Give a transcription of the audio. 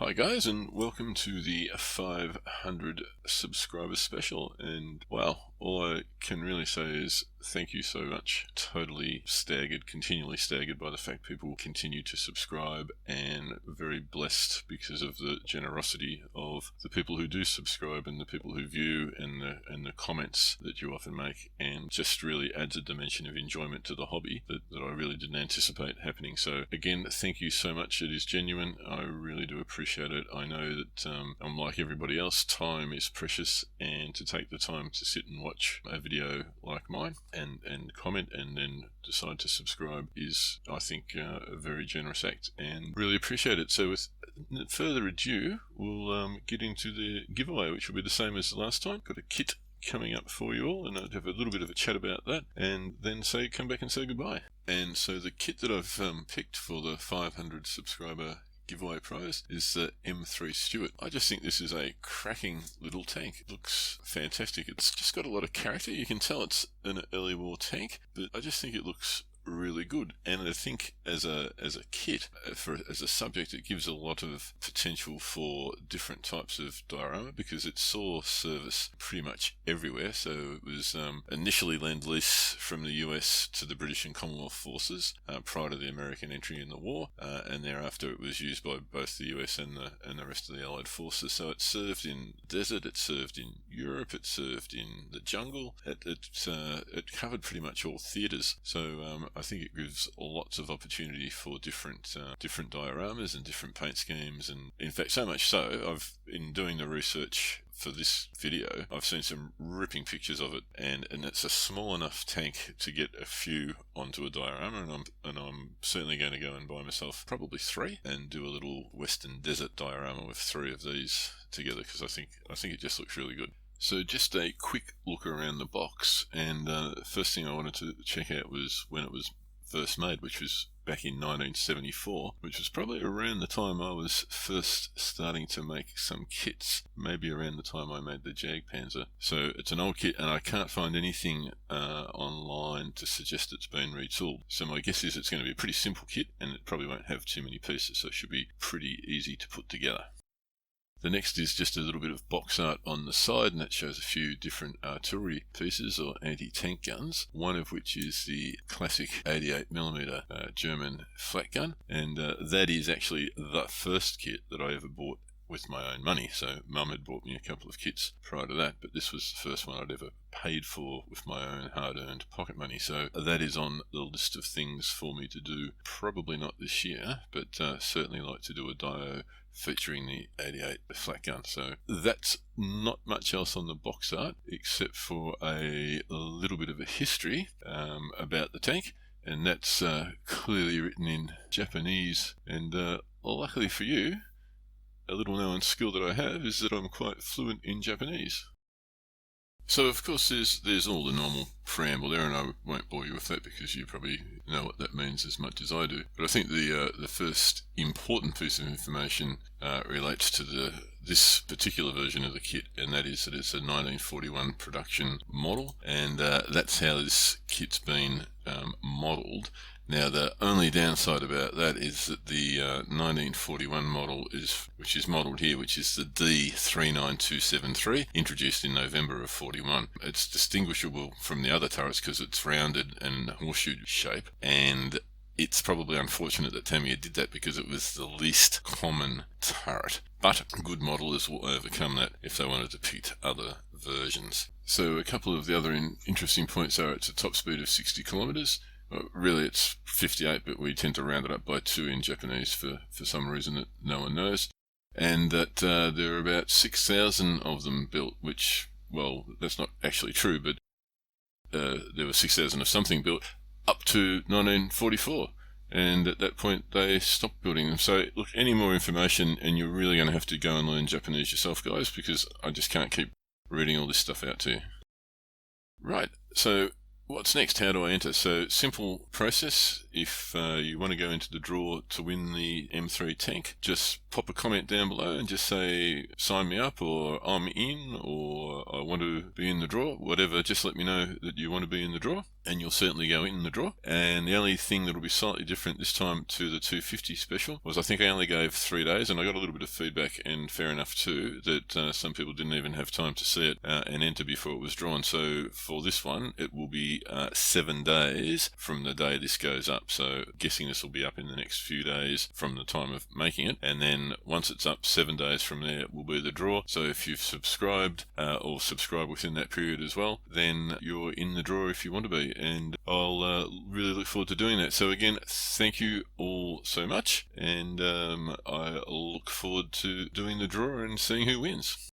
Hi guys, and welcome to the 500 subscriber special. And wow, all I can really say is thank you so much. Totally staggered, continually staggered by the fact people continue to subscribe, and very blessed because of the generosity of the people who do subscribe and the people who view and the comments that you often make, and just really adds a dimension of enjoyment to the hobby that I really didn't anticipate happening. So again, thank you so much. It is genuine. I really do appreciate it. I know that I'm like everybody else, time is precious, and to take the time to sit and watch a video like mine and comment and then decide to subscribe is, I think, a very generous act, and really appreciate it. So with further ado, we'll get into the giveaway, which will be the same as the last time. Got a kit coming up for you all, and I'll have a little bit of a chat about that, and then come back and say goodbye. And so the kit that I've picked for the 500 subscriber giveaway prize is the M3 Stuart. I just think this is a cracking little tank. It looks fantastic. It's just got a lot of character. You can tell it's an early war tank, but I just think it looks really good. And I think as a kit, as a subject, it gives a lot of potential for different types of diorama, because it saw service pretty much everywhere. So it was initially lend-lease from the US to the British and Commonwealth forces prior to the American entry in the war, and thereafter it was used by both the US and the rest of the Allied forces. So it served in the desert, it served in Europe, it served in the jungle. It covered pretty much all theatres. So I think it gives lots of opportunity for different dioramas and different paint schemes, and in fact so much so, in doing the research for this video, I've seen some ripping pictures of it, and it's a small enough tank to get a few onto a diorama, and I'm certainly going to go and buy myself probably 3 and do a little Western Desert diorama with 3 of these together, because I think it just looks really good. So just a quick look around the box, and the first thing I wanted to check out was when it was first made, which was back in 1974, which was probably around the time I was first starting to make some kits, maybe around the time I made the Jagdpanzer. So it's an old kit, and I can't find anything online to suggest it's been retooled. So my guess is it's going to be a pretty simple kit, and it probably won't have too many pieces, so it should be pretty easy to put together. The next is just a little bit of box art on the side, and that shows a few different artillery pieces or anti-tank guns, one of which is the classic 88mm German flak gun, and that is actually the first kit that I ever bought with my own money. So Mum had bought me a couple of kits prior to that, but this was the first one I'd ever paid for with my own hard-earned pocket money. So that is on the list of things for me to do, probably not this year, but certainly like to do a dio featuring the 88 flak gun. So that's not much else on the box art, except for a little bit of a history about the tank, and that's clearly written in Japanese. And luckily for you, a little known skill that I have is that I'm quite fluent in Japanese. So of course there's all the normal preamble there, and I won't bore you with that because you probably know what that means as much as I do. But I think the first important piece of information relates to this particular version of the kit, and that is that it's a 1941 production model, and that's how this kit's been modelled. Now, the only downside about that is that the 1941 model which is modelled here, which is the D39273, introduced in November of 41. It's distinguishable from the other turrets because it's rounded and horseshoe shape, and it's probably unfortunate that Tamiya did that because it was the least common turret. But good modelers will overcome that if they wanted to pick other versions. So a couple of the other interesting points are it's a top speed of 60 kilometers. Really it's 58, but we tend to round it up by 2 in Japanese for some reason that no one knows. And that there are about 6,000 of them built, which, well, that's not actually true, but there were 6,000 of something built up to 1944. And at that point they stopped building them. So look, any more information and you're really going to have to go and learn Japanese yourself, guys, because I just can't keep reading all this stuff out to you. Right, so what's next? How do I enter? So simple process. If you want to go into the draw to win the M3 tank, just pop a comment down below and just say sign me up, or I'm in, or I want to be in the draw, whatever. Just let me know that you want to be in the draw. and you'll certainly go in the draw. And the only thing that'll be slightly different this time to the 250 special was I think I only gave 3 days, and I got a little bit of feedback, and fair enough too, that some people didn't even have time to see it and enter before it was drawn. So for this one, it will be 7 days from the day this goes up. So guessing this will be up in the next few days from the time of making it, and then once it's up, 7 days from there will be the draw. So if you've subscribed or subscribe within that period as well, then you're in the draw if you want to be, and I'll really look forward to doing that. So again, thank you all so much, and I look forward to doing the draw and seeing who wins.